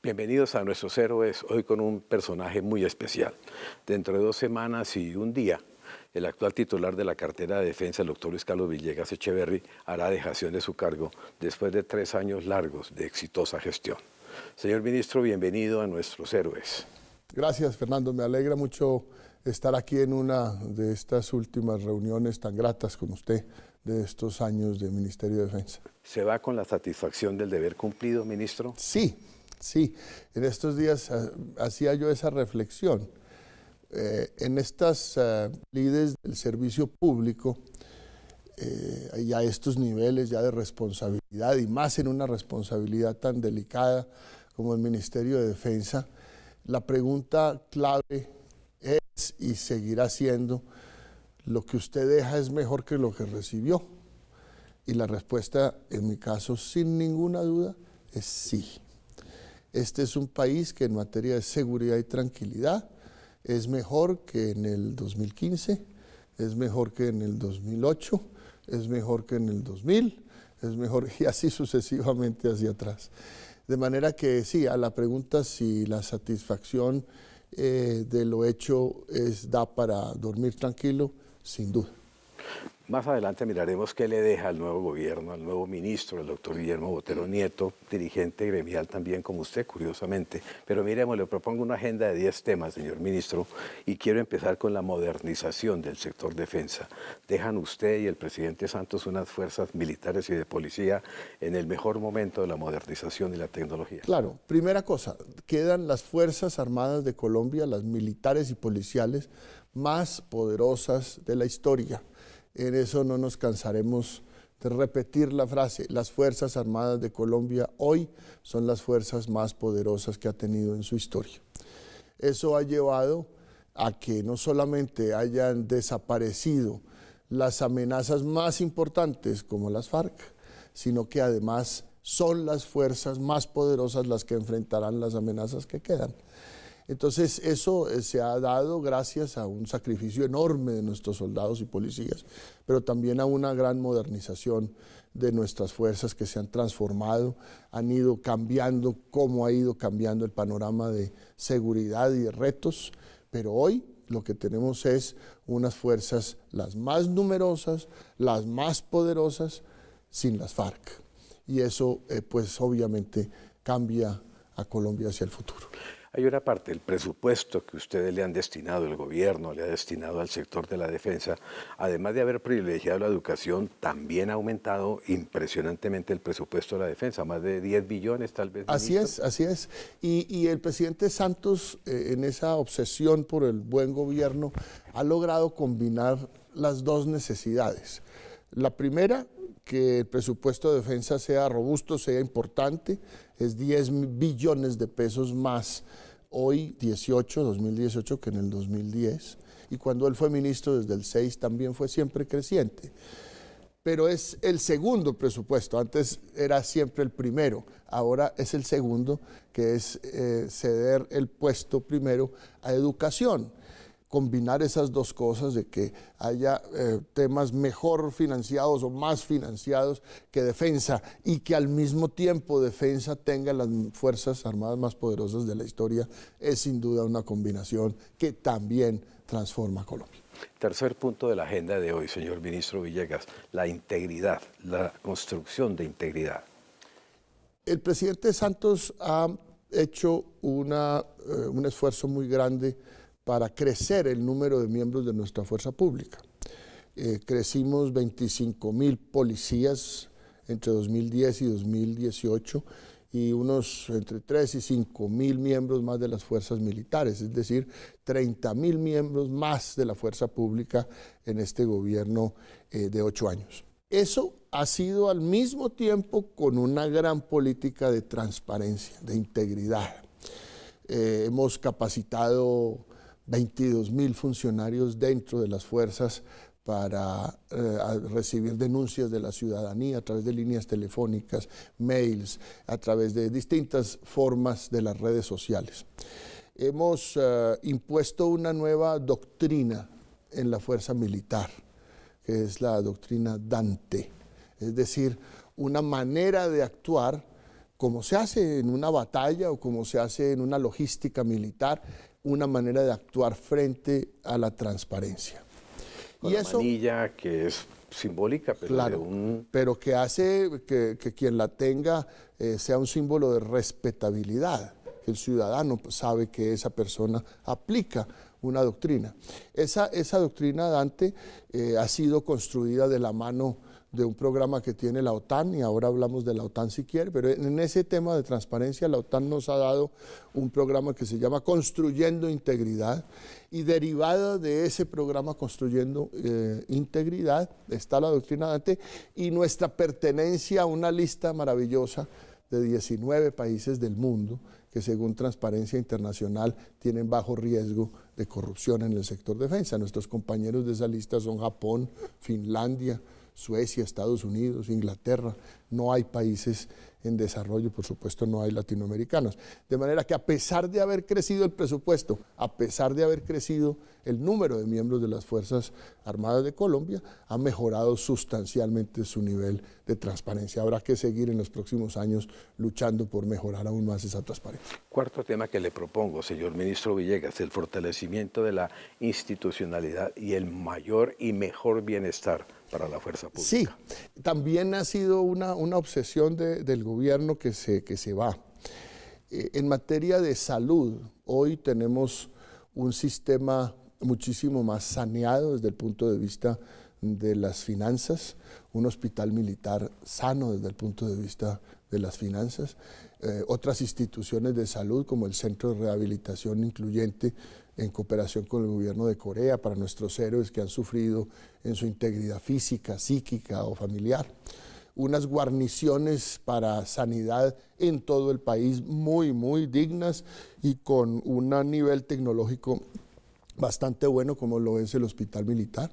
Bienvenidos a Nuestros Héroes, hoy con un personaje muy especial. Dentro de 2 semanas y un día, el actual titular de la cartera de defensa, el doctor Luis Carlos Villegas Echeverry, hará dejación de su cargo después de 3 años largos de exitosa gestión. Señor ministro, bienvenido a Nuestros Héroes. Gracias, Fernando. Me alegra mucho estar aquí en una de estas últimas reuniones tan gratas con usted de estos años de Ministerio de Defensa. ¿Se va con la satisfacción del deber cumplido, ministro? Sí. En estos días hacía yo esa reflexión. En estas lides del servicio público y a estos niveles ya de responsabilidad, y más en una responsabilidad tan delicada como el Ministerio de Defensa, la pregunta clave es y seguirá siendo: ¿lo que usted deja es mejor que lo que recibió? Y la respuesta, en mi caso, sin ninguna duda, es sí. Este es un país que en materia de seguridad y tranquilidad es mejor que en el 2015, es mejor que en el 2008, es mejor que en el 2000, es mejor, y así sucesivamente hacia atrás. De manera que sí, a la pregunta si la satisfacción de lo hecho da para dormir tranquilo, sin duda. Más adelante miraremos qué le deja al nuevo gobierno, al nuevo ministro, el doctor Guillermo Botero Nieto, dirigente gremial también como usted, curiosamente. Pero miremos, le propongo una agenda de 10 temas, señor ministro, y quiero empezar con la modernización del sector defensa. Dejan usted y el presidente Santos unas fuerzas militares y de policía en el mejor momento de la modernización y la tecnología. Claro, primera cosa, quedan las Fuerzas Armadas de Colombia, las militares y policiales más poderosas de la historia. En eso no nos cansaremos de repetir la frase: las Fuerzas Armadas de Colombia hoy son las fuerzas más poderosas que ha tenido en su historia. Eso ha llevado a que no solamente hayan desaparecido las amenazas más importantes como las FARC, sino que además son las fuerzas más poderosas las que enfrentarán las amenazas que quedan. Entonces eso se ha dado gracias a un sacrificio enorme de nuestros soldados y policías, pero también a una gran modernización de nuestras fuerzas que se han transformado, han ido cambiando, cómo ha ido cambiando el panorama de seguridad y de retos, pero hoy lo que tenemos es unas fuerzas las más numerosas, las más poderosas, sin las FARC. Y eso pues obviamente cambia a Colombia hacia el futuro. Hay una parte, el presupuesto que ustedes le han destinado, el gobierno le ha destinado al sector de la defensa, además de haber privilegiado la educación, también ha aumentado impresionantemente el presupuesto de la defensa, más de 10 billones tal vez. Así es. Y el presidente Santos, en esa obsesión por el buen gobierno, ha logrado combinar las dos necesidades. La primera, que el presupuesto de defensa sea robusto, sea importante, es 10 billones de pesos más hoy, 2018, que en el 2010. Y cuando él fue ministro desde el 6 también fue siempre creciente. Pero es el segundo presupuesto, antes era siempre el primero, ahora es el segundo, que es ceder el puesto primero a educación. Combinar esas dos cosas, de que haya temas mejor financiados o más financiados que defensa, y que al mismo tiempo defensa tenga las Fuerzas Armadas más poderosas de la historia, es sin duda una combinación que también transforma a Colombia. Tercer punto de la agenda de hoy, señor ministro Villegas, la integridad, la construcción de integridad. El presidente Santos ha hecho un esfuerzo muy grande para crecer el número de miembros de nuestra fuerza pública. Crecimos 25,000 policías entre 2010 y 2018 y unos entre 3 y 5,000 miembros más de las fuerzas militares, es decir, 30,000 miembros más de la fuerza pública en este gobierno de 8 años. Eso ha sido al mismo tiempo con una gran política de transparencia, de integridad. Hemos capacitado 22,000 funcionarios dentro de las fuerzas para recibir denuncias de la ciudadanía a través de líneas telefónicas, mails, a través de distintas formas de las redes sociales. Hemos impuesto una nueva doctrina en la fuerza militar, que es la doctrina Dante, es decir, una manera de actuar como se hace en una batalla o como se hace en una logística militar, una manera de actuar frente a la transparencia. Con la manilla que es simbólica, pero claro, pero que hace que quien la tenga sea un símbolo de respetabilidad, que el ciudadano sabe que esa persona aplica una doctrina. Esa doctrina, Dante, ha sido construida de la mano de un programa que tiene la OTAN, y ahora hablamos de la OTAN si quiere, pero en ese tema de transparencia la OTAN nos ha dado un programa que se llama Construyendo Integridad, y derivada de ese programa Construyendo Integridad está la doctrina Dante y nuestra pertenencia a una lista maravillosa de 19 países del mundo que según Transparencia Internacional tienen bajo riesgo de corrupción en el sector defensa. Nuestros compañeros de esa lista son Japón, Finlandia, Suecia, Estados Unidos, Inglaterra. No hay países en desarrollo, por supuesto no hay latinoamericanos. De manera que a pesar de haber crecido el presupuesto, a pesar de haber crecido el número de miembros de las Fuerzas Armadas de Colombia, ha mejorado sustancialmente su nivel de transparencia. Habrá que seguir en los próximos años luchando por mejorar aún más esa transparencia. Cuarto tema que le propongo, señor ministro Villegas, el fortalecimiento de la institucionalidad y el mayor y mejor bienestar para la fuerza pública. Sí, también ha sido una obsesión del gobierno que se va. En materia de salud, hoy tenemos un sistema muchísimo más saneado desde el punto de vista de las finanzas, un hospital militar sano desde el punto de vista de las finanzas, otras instituciones de salud como el Centro de Rehabilitación Incluyente en cooperación con el gobierno de Corea para nuestros héroes que han sufrido en su integridad física, psíquica o familiar. Unas guarniciones para sanidad en todo el país muy dignas y con un nivel tecnológico bastante bueno como lo es el hospital militar.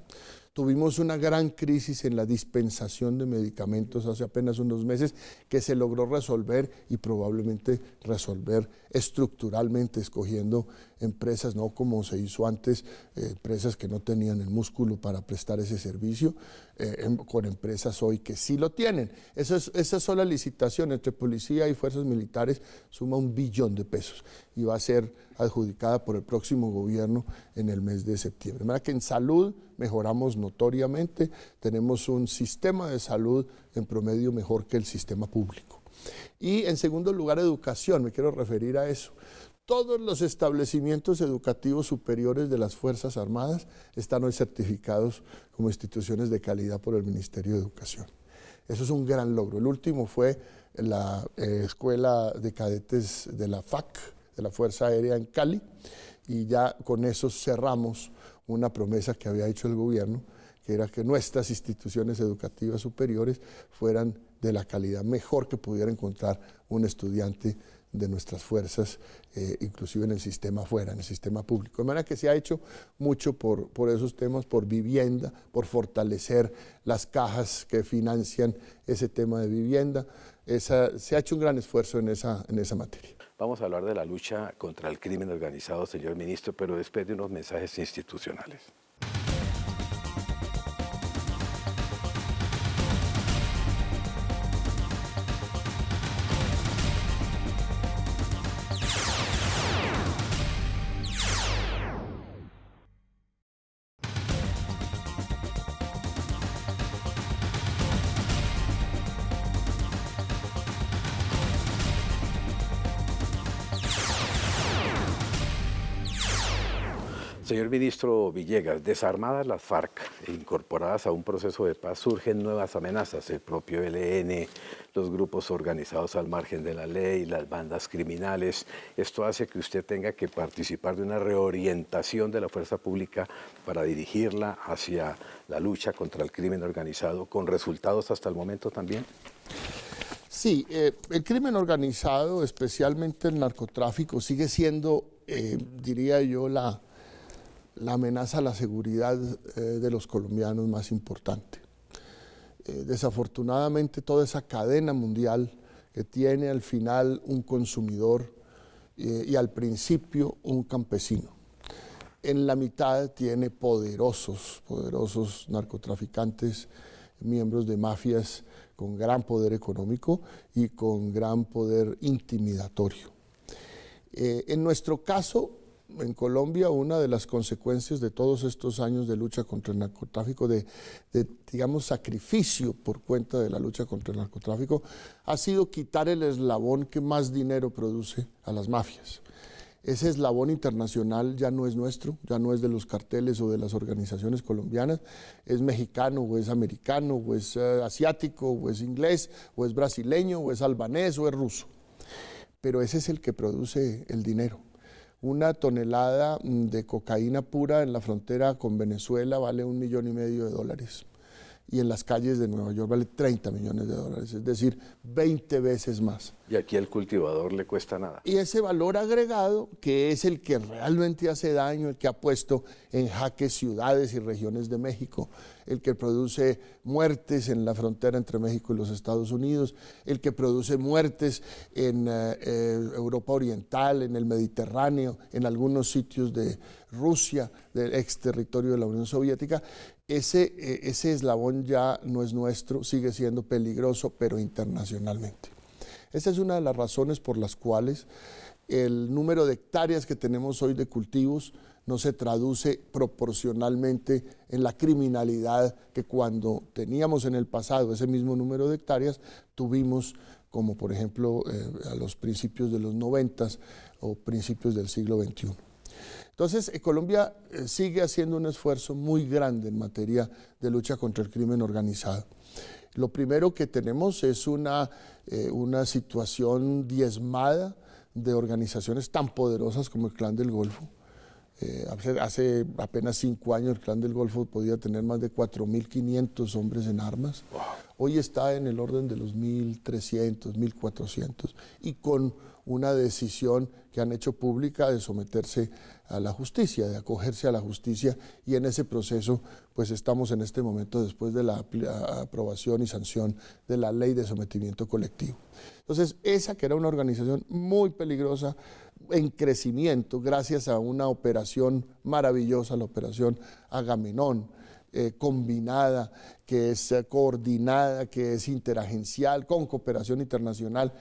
Tuvimos una gran crisis en la dispensación de medicamentos hace apenas unos meses que se logró resolver y probablemente resolver estructuralmente, escogiendo empresas, no como se hizo antes, empresas que no tenían el músculo para prestar ese servicio, con empresas hoy que sí lo tienen. Esa sola licitación entre policía y fuerzas militares suma $1 billón y va a ser adjudicada por el próximo gobierno en el mes de septiembre. De manera que en salud mejoramos notoriamente, tenemos un sistema de salud en promedio mejor que el sistema público. Y en segundo lugar, educación, me quiero referir a eso. Todos los establecimientos educativos superiores de las Fuerzas Armadas están hoy certificados como instituciones de calidad por el Ministerio de Educación. Eso es un gran logro. El último fue la Escuela de Cadetes de la FAC, de la Fuerza Aérea en Cali, y ya con eso cerramos una promesa que había hecho el gobierno, que era que nuestras instituciones educativas superiores fueran de la calidad mejor que pudiera encontrar un estudiante de nuestras fuerzas, inclusive en el sistema afuera, en el sistema público. De manera que se ha hecho mucho por esos temas, por vivienda, por fortalecer las cajas que financian ese tema de vivienda. Se ha hecho un gran esfuerzo en esa materia. Vamos a hablar de la lucha contra el crimen organizado, señor ministro, pero después de unos mensajes institucionales. Señor ministro Villegas, desarmadas las FARC e incorporadas a un proceso de paz, surgen nuevas amenazas, el propio ELN, los grupos organizados al margen de la ley, las bandas criminales. Esto hace que usted tenga que participar de una reorientación de la fuerza pública para dirigirla hacia la lucha contra el crimen organizado, con resultados hasta el momento también. Sí, el crimen organizado, especialmente el narcotráfico, sigue siendo, diría yo, la amenaza a la seguridad de los colombianos más importante. Desafortunadamente toda esa cadena mundial que tiene al final un consumidor y al principio un campesino. En la mitad tiene poderosos narcotraficantes, miembros de mafias con gran poder económico y con gran poder intimidatorio. En nuestro caso, en Colombia, una de las consecuencias de todos estos años de lucha contra el narcotráfico, digamos, sacrificio por cuenta de la lucha contra el narcotráfico, ha sido quitar el eslabón que más dinero produce a las mafias. Ese eslabón internacional ya no es nuestro, ya no es de los carteles o de las organizaciones colombianas, es mexicano o es americano o es asiático o es inglés o es brasileño o es albanés o es ruso. Pero ese es el que produce el dinero. Una tonelada de cocaína pura en la frontera con Venezuela vale $1,5 millones. Y en las calles de Nueva York vale $30 millones, es decir, 20 veces más. Y aquí al cultivador le cuesta nada. Y ese valor agregado, que es el que realmente hace daño, el que ha puesto en jaque ciudades y regiones de México, el que produce muertes en la frontera entre México y los Estados Unidos, el que produce muertes en Europa Oriental, en el Mediterráneo, en algunos sitios de Rusia, del ex territorio de la Unión Soviética, ese eslabón ya no es nuestro, sigue siendo peligroso, pero internacionalmente. Esa es una de las razones por las cuales el número de hectáreas que tenemos hoy de cultivos no se traduce proporcionalmente en la criminalidad que cuando teníamos en el pasado ese mismo número de hectáreas tuvimos, como por ejemplo a los principios de los 90 o principios del siglo XXI. Entonces, Colombia sigue haciendo un esfuerzo muy grande en materia de lucha contra el crimen organizado. Lo primero que tenemos es una situación diezmada de organizaciones tan poderosas como el Clan del Golfo. Hace apenas 5 años el Clan del Golfo podía tener más de 4.500 hombres en armas. Wow. Hoy está en el orden de los 1.300, 1.400 y con una decisión que han hecho pública de someterse a la justicia, de acogerse a la justicia, y en ese proceso pues estamos en este momento después de la aprobación y sanción de la ley de sometimiento colectivo. Entonces esa que era una organización muy peligrosa, en crecimiento gracias a una operación maravillosa, la operación Agamenón, combinada, que es coordinada, que es interagencial, con cooperación internacional,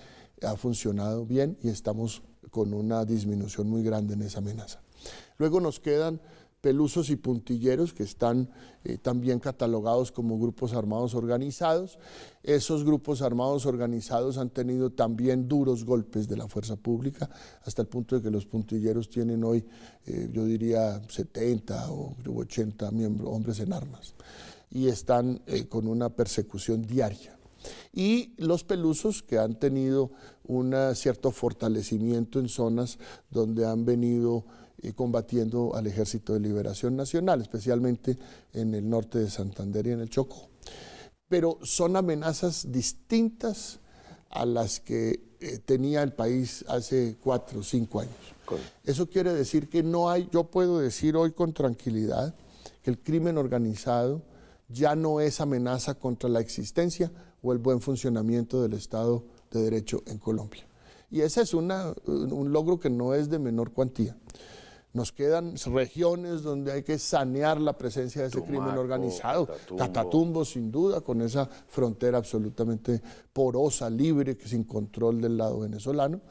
ha funcionado bien y estamos con una disminución muy grande en esa amenaza. Luego nos quedan pelusos y puntilleros que están también catalogados como grupos armados organizados. Esos grupos armados organizados han tenido también duros golpes de la fuerza pública, hasta el punto de que los puntilleros tienen hoy, yo diría, 70 o 80 hombres en armas y están con una persecución diaria. Y los pelusos, que han tenido un cierto fortalecimiento en zonas donde han venido combatiendo al Ejército de Liberación Nacional, especialmente en el norte de Santander y en el Chocó. Pero son amenazas distintas a las que tenía el país hace 4 o 5 años. Eso quiere decir que no hay, yo puedo decir hoy con tranquilidad, que el crimen organizado ya no es amenaza contra la existencia o el buen funcionamiento del Estado de Derecho en Colombia. Y ese es un logro que no es de menor cuantía. Nos quedan regiones donde hay que sanear la presencia de ese crimen organizado. Catatumbo, sin duda, con esa frontera absolutamente porosa, libre, sin control del lado venezolano.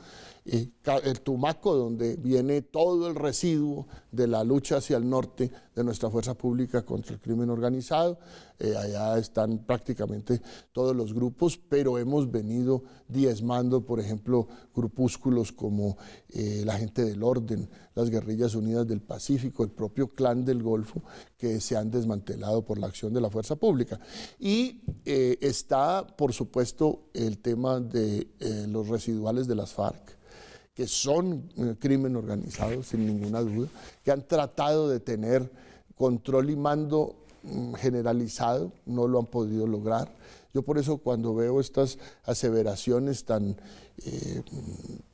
El Tumaco, donde viene todo el residuo de la lucha hacia el norte de nuestra fuerza pública contra el crimen organizado. Allá están prácticamente todos los grupos, pero hemos venido diezmando, por ejemplo, grupúsculos como la Gente del Orden, las Guerrillas Unidas del Pacífico, el propio Clan del Golfo, que se han desmantelado por la acción de la fuerza pública. Y está, por supuesto, el tema de los residuales de las FARC, que son crimen organizado, sin ninguna duda, que han tratado de tener control y mando generalizado, no lo han podido lograr. Yo por eso cuando veo estas aseveraciones tan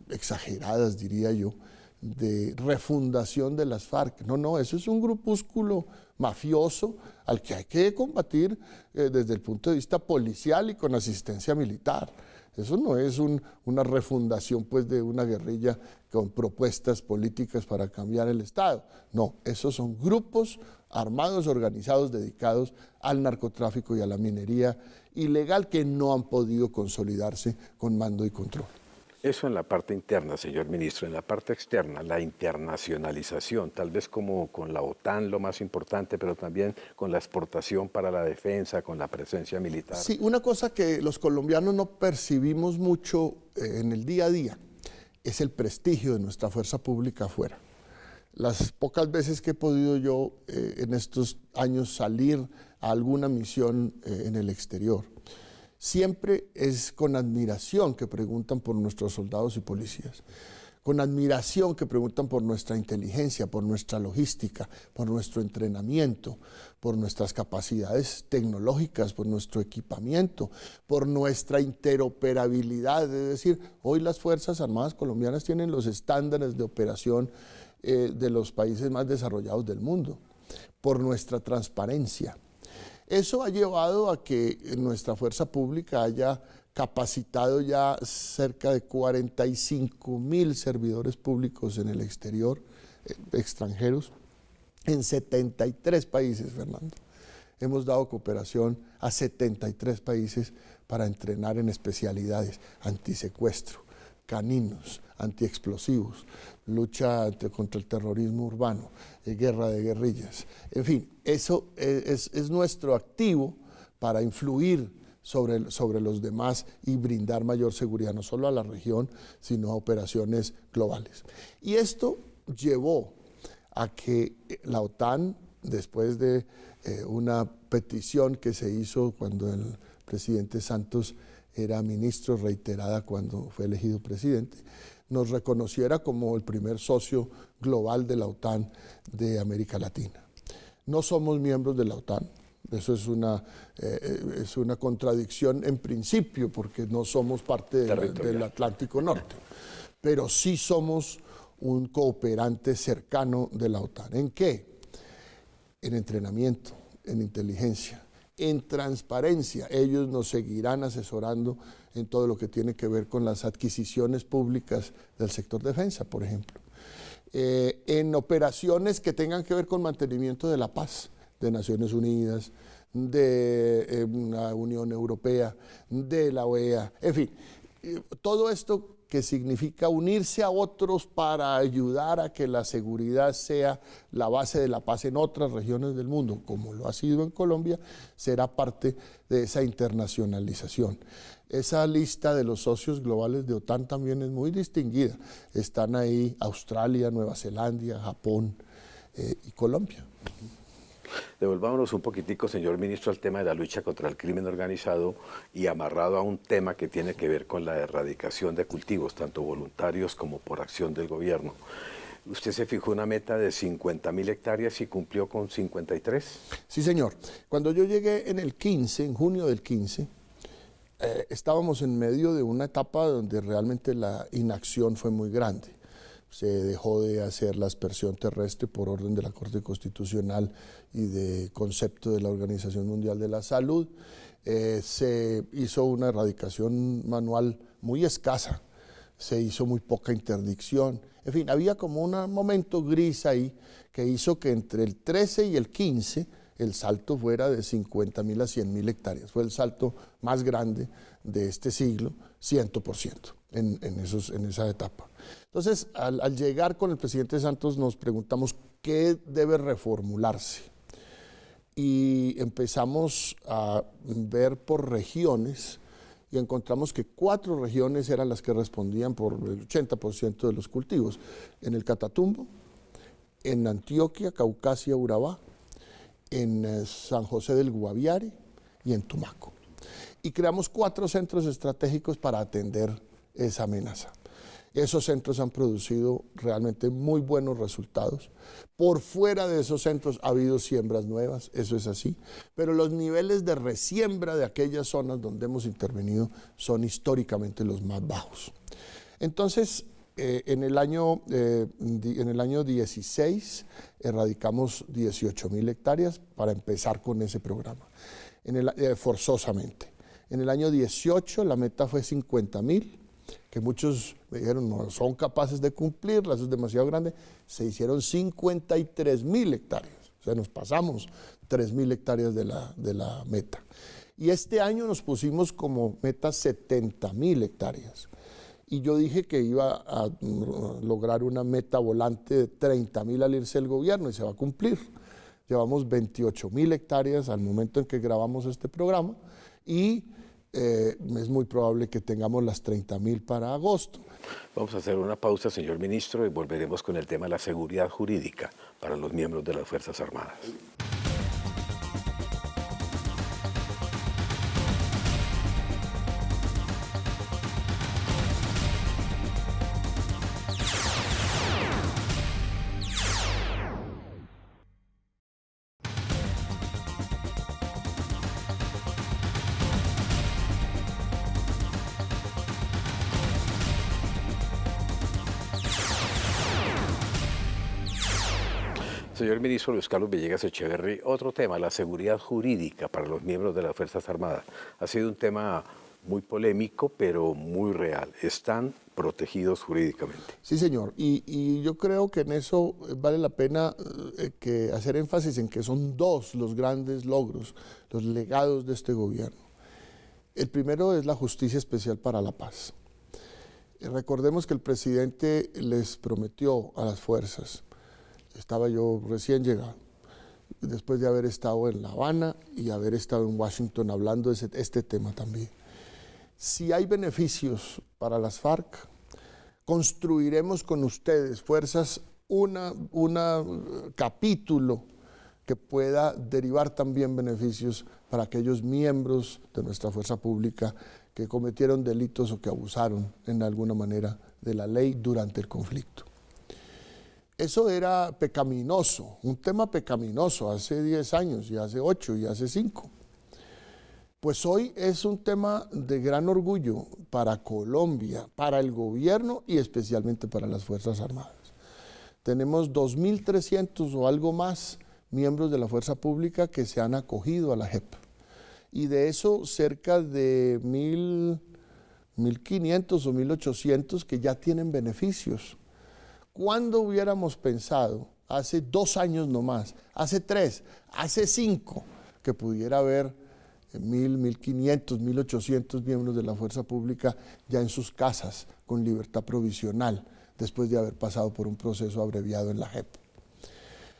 exageradas, diría yo, de refundación de las FARC, no, eso es un grupúsculo mafioso al que hay que combatir desde el punto de vista policial y con asistencia militar. Eso no es una refundación pues, de una guerrilla con propuestas políticas para cambiar el Estado. No, esos son grupos armados organizados dedicados al narcotráfico y a la minería ilegal que no han podido consolidarse con mando y control. Eso en la parte interna, señor ministro. En la parte externa, la internacionalización, tal vez como con la OTAN lo más importante, pero también con la exportación para la defensa, con la presencia militar. Sí, una cosa que los colombianos no percibimos mucho en el día a día es el prestigio de nuestra fuerza pública afuera. Las pocas veces que he podido yo en estos años salir a alguna misión en el exterior, siempre es con admiración que preguntan por nuestros soldados y policías, con admiración que preguntan por nuestra inteligencia, por nuestra logística, por nuestro entrenamiento, por nuestras capacidades tecnológicas, por nuestro equipamiento, por nuestra interoperabilidad. Es decir, hoy las Fuerzas Armadas colombianas tienen los estándares de operación de los países más desarrollados del mundo, por nuestra transparencia. Eso ha llevado a que nuestra fuerza pública haya capacitado ya cerca de 45.000 servidores públicos en el exterior, extranjeros, en 73 países, Fernando. Hemos dado cooperación a 73 países para entrenar en especialidades, antisecuestro, caninos, antiexplosivos, lucha contra el terrorismo urbano, guerra de guerrillas. En fin, eso es nuestro activo para influir sobre los demás y brindar mayor seguridad, no solo a la región, sino a operaciones globales. Y esto llevó a que la OTAN, después de una petición que se hizo cuando el presidente Santos era ministro, reiterada cuando fue elegido presidente, nos reconociera como el primer socio global de la OTAN de América Latina. No somos miembros de la OTAN, eso es una contradicción en principio, porque no somos parte del Atlántico Norte, pero sí somos un cooperante cercano de la OTAN. ¿En qué? En entrenamiento, en inteligencia, en transparencia. Ellos nos seguirán asesorando en todo lo que tiene que ver con las adquisiciones públicas del sector defensa, por ejemplo. En operaciones que tengan que ver con mantenimiento de la paz, de Naciones Unidas, de la Unión Europea, de la OEA, en fin, todo esto que significa unirse a otros para ayudar a que la seguridad sea la base de la paz en otras regiones del mundo, como lo ha sido en Colombia, será parte de esa internacionalización. Esa lista de los socios globales de OTAN también es muy distinguida. Están ahí Australia, Nueva Zelanda, Japón y Colombia. Devolvámonos un poquitico, señor ministro, al tema de la lucha contra el crimen organizado y amarrado a un tema que tiene que ver con la erradicación de cultivos, tanto voluntarios como por acción del gobierno. Usted se fijó una meta de 50.000 hectáreas y cumplió con 53. Sí, señor. Cuando yo llegué en junio del 15, estábamos en medio de una etapa donde realmente la inacción fue muy grande. Se dejó de hacer la aspersión terrestre por orden de la Corte Constitucional y de concepto de la Organización Mundial de la Salud. Se hizo una erradicación manual muy escasa, se hizo muy poca interdicción. En fin, había como un momento gris ahí que hizo que entre el 13 y el 15 el salto fuera de 50.000 a 100.000 hectáreas. Fue el salto más grande de este siglo, 100% en esa etapa. Entonces, al llegar con el presidente Santos nos preguntamos qué debe reformularse y empezamos a ver por regiones y encontramos que 4 regiones eran las que respondían por el 80% de los cultivos. En el Catatumbo, en Antioquia, Caucasia, Urabá, en San José del Guaviare y en Tumaco. Y creamos 4 centros estratégicos para atender esa amenaza. Esos centros han producido realmente muy buenos resultados. Por fuera de esos centros ha habido siembras nuevas, eso es así, pero los niveles de resiembra de aquellas zonas donde hemos intervenido son históricamente los más bajos. Entonces, en el año 16 erradicamos 18.000 hectáreas para empezar con ese programa, forzosamente. En el año 18 la meta fue 50.000, que muchos me dijeron no son capaces de cumplirla, eso es demasiado grande. Se hicieron 53.000 hectáreas, o sea, nos pasamos 3.000 hectáreas de la meta. Y este año nos pusimos como meta 70.000 hectáreas. Y yo dije que iba a lograr una meta volante de 30.000 al irse el gobierno, y se va a cumplir. Llevamos 28.000 hectáreas al momento en que grabamos este programa, y es muy probable que tengamos las 30.000 para agosto. Vamos a hacer una pausa, señor ministro, y volveremos con el tema de la seguridad jurídica para los miembros de las Fuerzas Armadas. Señor ministro Luis Carlos Villegas Echeverri, otro tema, la seguridad jurídica para los miembros de las Fuerzas Armadas. Ha sido un tema muy polémico, pero muy real. ¿Están protegidos jurídicamente? Sí, señor. Y yo creo que en eso vale la pena hacer énfasis en que son dos los grandes logros, los legados de este gobierno. El primero es la Justicia Especial para la Paz. Recordemos que el presidente les prometió a las fuerzas, estaba yo recién llegado, después de haber estado en La Habana y haber estado en Washington hablando de este tema también. Si hay beneficios para las FARC, construiremos con ustedes, fuerzas, un capítulo que pueda derivar también beneficios para aquellos miembros de nuestra fuerza pública que cometieron delitos o que abusaron en alguna manera de la ley durante el conflicto. Eso era pecaminoso, un tema pecaminoso hace 10 años y hace 8 y hace 5. Pues hoy es un tema de gran orgullo para Colombia, para el gobierno y especialmente para las Fuerzas Armadas. Tenemos 2.300 o algo más miembros de la fuerza pública que se han acogido a la JEP. Y de eso cerca de 1.500 o 1.800 que ya tienen beneficios. ¿Cuándo hubiéramos pensado, hace 2 años nomás, hace 3, hace 5, que pudiera haber 1.000, 1.500, 1.800 miembros de la fuerza pública ya en sus casas con libertad provisional después de haber pasado por un proceso abreviado en la JEP?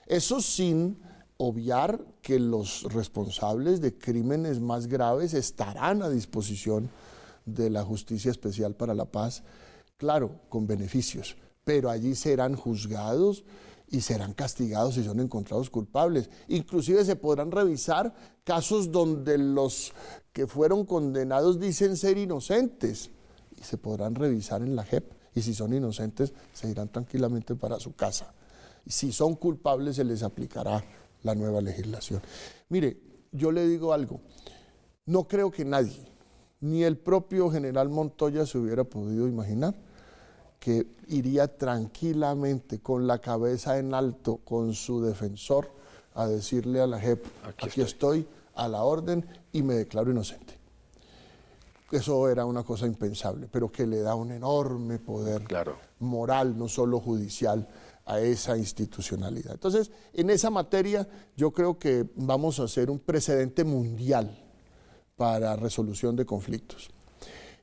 Eso sin obviar que los responsables de crímenes más graves estarán a disposición de la Justicia Especial para la Paz, claro, con beneficios, pero allí serán juzgados y serán castigados si son encontrados culpables. Inclusive se podrán revisar casos donde los que fueron condenados dicen ser inocentes y se podrán revisar en la JEP, y si son inocentes se irán tranquilamente para su casa. Y si son culpables se les aplicará la nueva legislación. Mire, yo le digo algo, no creo que nadie, ni el propio general Montoya se hubiera podido imaginar que iría tranquilamente con la cabeza en alto con su defensor a decirle a la JEP, aquí estoy a la orden y me declaro inocente. Eso era una cosa impensable, pero que le da un enorme poder moral, no solo judicial, a esa institucionalidad. Entonces, en esa materia yo creo que vamos a hacer un precedente mundial para resolución de conflictos.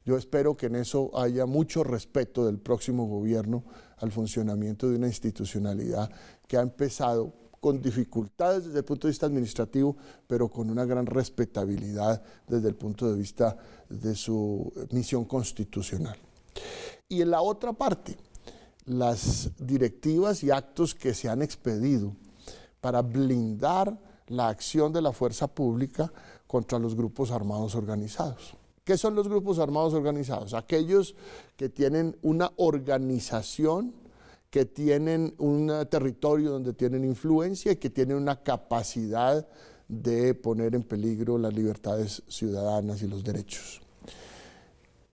Yo espero que en eso haya mucho respeto del próximo gobierno al funcionamiento de una institucionalidad que ha empezado con dificultades desde el punto de vista administrativo, pero con una gran respetabilidad desde el punto de vista de su misión constitucional. Y en la otra parte, las directivas y actos que se han expedido para blindar la acción de la fuerza pública contra los grupos armados organizados. ¿Qué son los grupos armados organizados? Aquellos que tienen una organización, que tienen un territorio donde tienen influencia y que tienen una capacidad de poner en peligro las libertades ciudadanas y los derechos.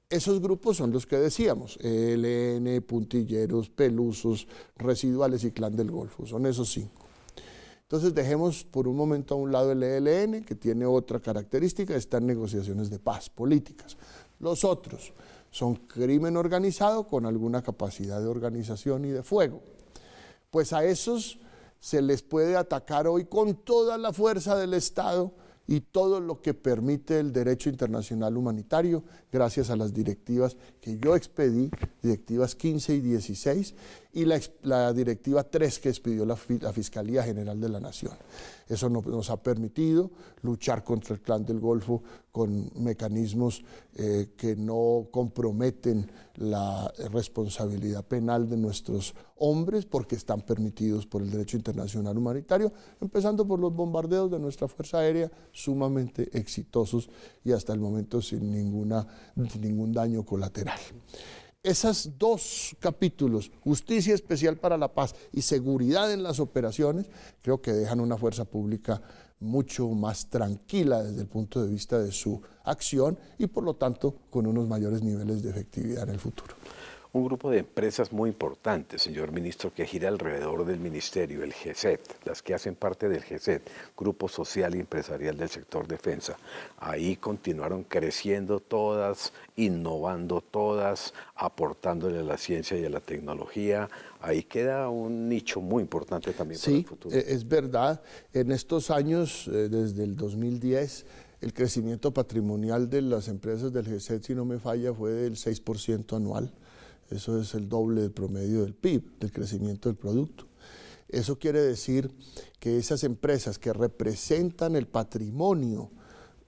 Esos grupos son los que decíamos, ELN, Puntilleros, Pelusos, Residuales y Clan del Golfo, son esos 5. Entonces dejemos por un momento a un lado el ELN, que tiene otra característica, están negociaciones de paz políticas. Los otros son crimen organizado con alguna capacidad de organización y de fuego. Pues a esos se les puede atacar hoy con toda la fuerza del Estado y todo lo que permite el derecho internacional humanitario, gracias a las directivas que yo expedí, directivas 15 y 16, y la directiva 3 que expidió la Fiscalía General de la Nación. Eso nos ha permitido luchar contra el Clan del Golfo con mecanismos que no comprometen la responsabilidad penal de nuestros hombres, porque están permitidos por el derecho internacional humanitario, empezando por los bombardeos de nuestra Fuerza Aérea, sumamente exitosos y hasta el momento sin ningún daño colateral. Esos dos capítulos, justicia especial para la paz y seguridad en las operaciones, creo que dejan una fuerza pública mucho más tranquila desde el punto de vista de su acción y por lo tanto con unos mayores niveles de efectividad en el futuro. Un grupo de empresas muy importantes, señor ministro, que gira alrededor del ministerio, el GESET, las que hacen parte del GESET, Grupo Social y Empresarial del Sector Defensa. Ahí continuaron creciendo todas, innovando todas, aportándole a la ciencia y a la tecnología. Ahí queda un nicho muy importante también para el futuro. Sí, es verdad. En estos años, desde el 2010, el crecimiento patrimonial de las empresas del GESET, si no me falla, fue del 6% anual. Eso es el doble del promedio del PIB, del crecimiento del producto. Eso quiere decir que esas empresas que representan el patrimonio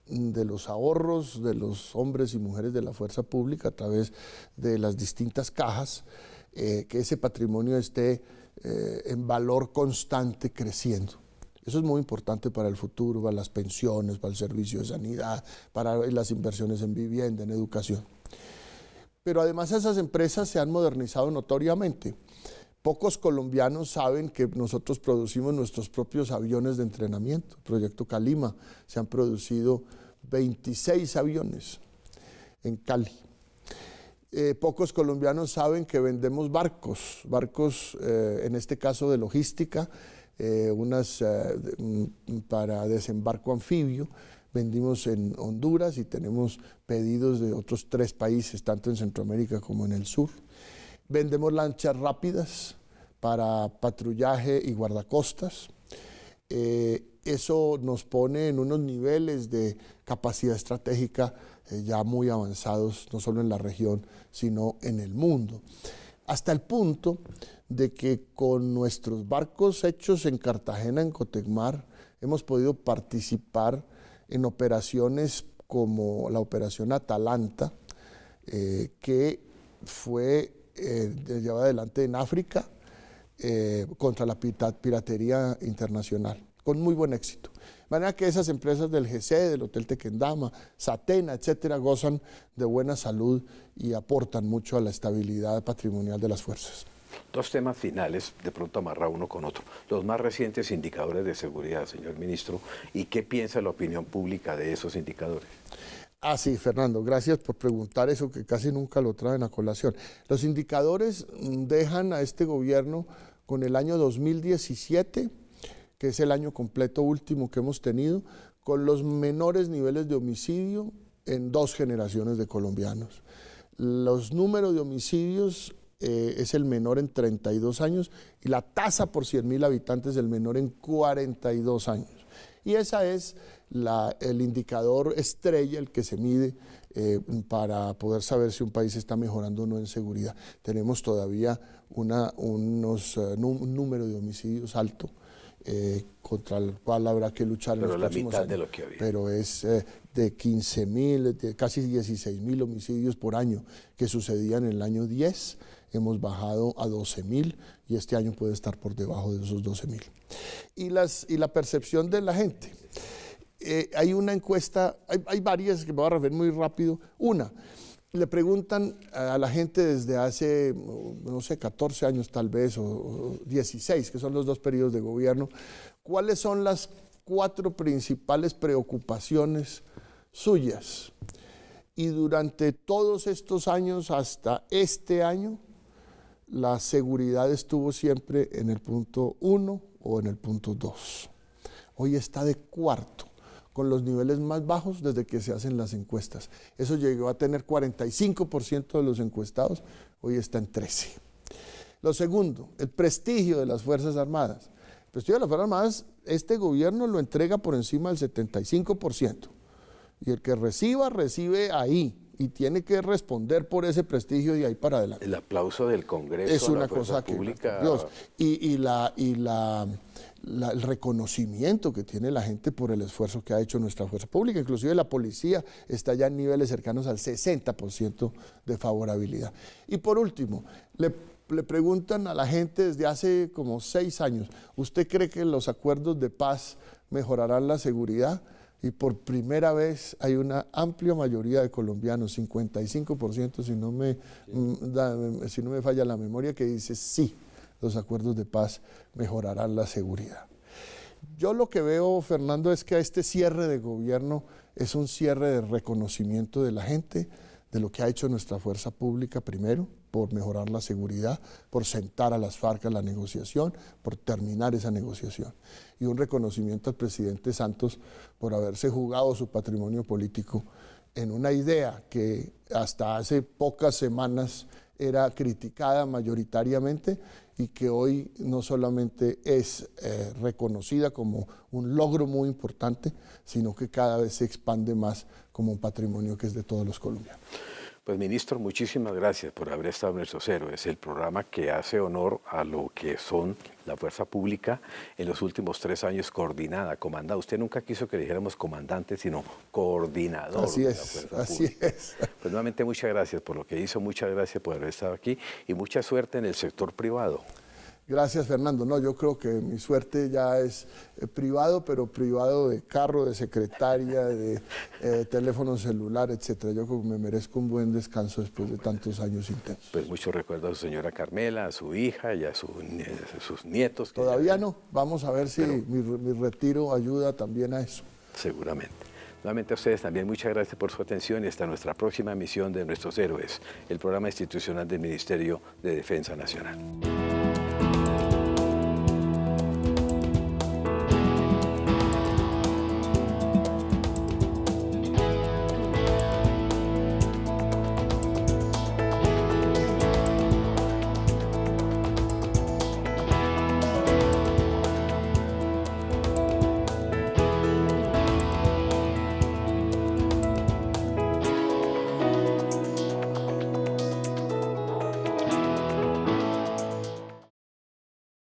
de los ahorros de los hombres y mujeres de la fuerza pública a través de las distintas cajas, que ese patrimonio esté en valor constante creciendo. Eso es muy importante para el futuro, para las pensiones, para el servicio de sanidad, para las inversiones en vivienda, en educación. Pero además esas empresas se han modernizado notoriamente. Pocos colombianos saben que nosotros producimos nuestros propios aviones de entrenamiento. El proyecto Calima, se han producido 26 aviones en Cali. Pocos colombianos saben que vendemos barcos en este caso de logística, unas para desembarco anfibio. Vendimos en Honduras y tenemos pedidos de otros 3 países, tanto en Centroamérica como en el sur. Vendemos lanchas rápidas para patrullaje y guardacostas. Eso nos pone en unos niveles de capacidad estratégica ya muy avanzados, no solo en la región, sino en el mundo. Hasta el punto de que con nuestros barcos hechos en Cartagena, en Cotecmar, hemos podido participar en operaciones como la operación Atalanta, que fue llevada adelante en África contra la piratería internacional, con muy buen éxito. De manera que esas empresas del GESET, del Hotel Tequendama, Satena, etcétera, gozan de buena salud y aportan mucho a la estabilidad patrimonial de las fuerzas. 2 temas finales, de pronto amarra uno con otro. Los más recientes indicadores de seguridad, señor ministro, ¿y qué piensa la opinión pública de esos indicadores? Sí, Fernando, gracias por preguntar eso, que casi nunca lo traen a colación. Los indicadores dejan a este gobierno con el año 2017, que es el año completo último que hemos tenido, con los menores niveles de homicidio en 2 generaciones de colombianos. Los números de homicidios es el menor en 32 años y la tasa por 100.000 habitantes el menor en 42 años. Y ese es el indicador estrella, el que se mide para poder saber si un país está mejorando o no en seguridad. Tenemos todavía un número de homicidios alto, contra el cual habrá que luchar en los próximos años. Pero la mitad de lo que había. Pero es de 15.000, casi 16.000 homicidios por año que sucedían en el año 10. Hemos bajado a 12.000 y este año puede estar por debajo de esos 12.000. Y la percepción de la gente. Hay una encuesta, hay varias que me voy a referir muy rápido. Una, le preguntan a la gente desde hace, no sé, 14 años tal vez, o 16, que son los 2 periodos de gobierno, cuáles son las 4 principales preocupaciones suyas. Y durante todos estos años, hasta este año, la seguridad estuvo siempre en el punto 1 o en el punto 2. Hoy está de cuarto, con los niveles más bajos desde que se hacen las encuestas. Eso llegó a tener 45% de los encuestados, hoy está en 13%. Lo segundo, el prestigio de las Fuerzas Armadas. El prestigio de las Fuerzas Armadas, este gobierno lo entrega por encima del 75%. Y el que recibe ahí y tiene que responder por ese prestigio de ahí para adelante. El aplauso del Congreso Es una a la fuerza cosa que, pública. Dios, el reconocimiento que tiene la gente por el esfuerzo que ha hecho nuestra fuerza pública, inclusive la policía está ya en niveles cercanos al 60% de favorabilidad. Y por último, le preguntan a la gente desde hace como 6 años, ¿usted cree que los acuerdos de paz mejorarán la seguridad? Y por primera vez hay una amplia mayoría de colombianos, 55%, si no me falla la memoria, que dice sí, los acuerdos de paz mejorarán la seguridad. Yo lo que veo, Fernando, es que este cierre de gobierno es un cierre de reconocimiento de la gente, de lo que ha hecho nuestra fuerza pública primero, por mejorar la seguridad, por sentar a las FARC a la negociación, por terminar esa negociación. Y un reconocimiento al presidente Santos por haberse jugado su patrimonio político en una idea que hasta hace pocas semanas era criticada mayoritariamente y que hoy no solamente es reconocida como un logro muy importante, sino que cada vez se expande más como un patrimonio que es de todos los colombianos. Pues, ministro, muchísimas gracias por haber estado en Nuestros Héroes, el programa que hace honor a lo que son la fuerza pública en los últimos 3 años coordinada, comandada. Usted nunca quiso que le dijéramos comandante, sino coordinador de la fuerza pública. Así es. Pues nuevamente muchas gracias por lo que hizo, muchas gracias por haber estado aquí y mucha suerte en el sector privado. Gracias, Fernando. No, yo creo que mi suerte ya es privado, pero privado de carro, de secretaria, de teléfono celular, etcétera. Yo creo que me merezco un buen descanso después de tantos años intensos. Pues muchos recuerdos a su señora Carmela, a su hija y a sus nietos. Todavía no. Vamos a ver si mi retiro ayuda también a eso. Seguramente. Nuevamente a ustedes también muchas gracias por su atención y hasta nuestra próxima emisión de Nuestros Héroes, el programa institucional del Ministerio de Defensa Nacional.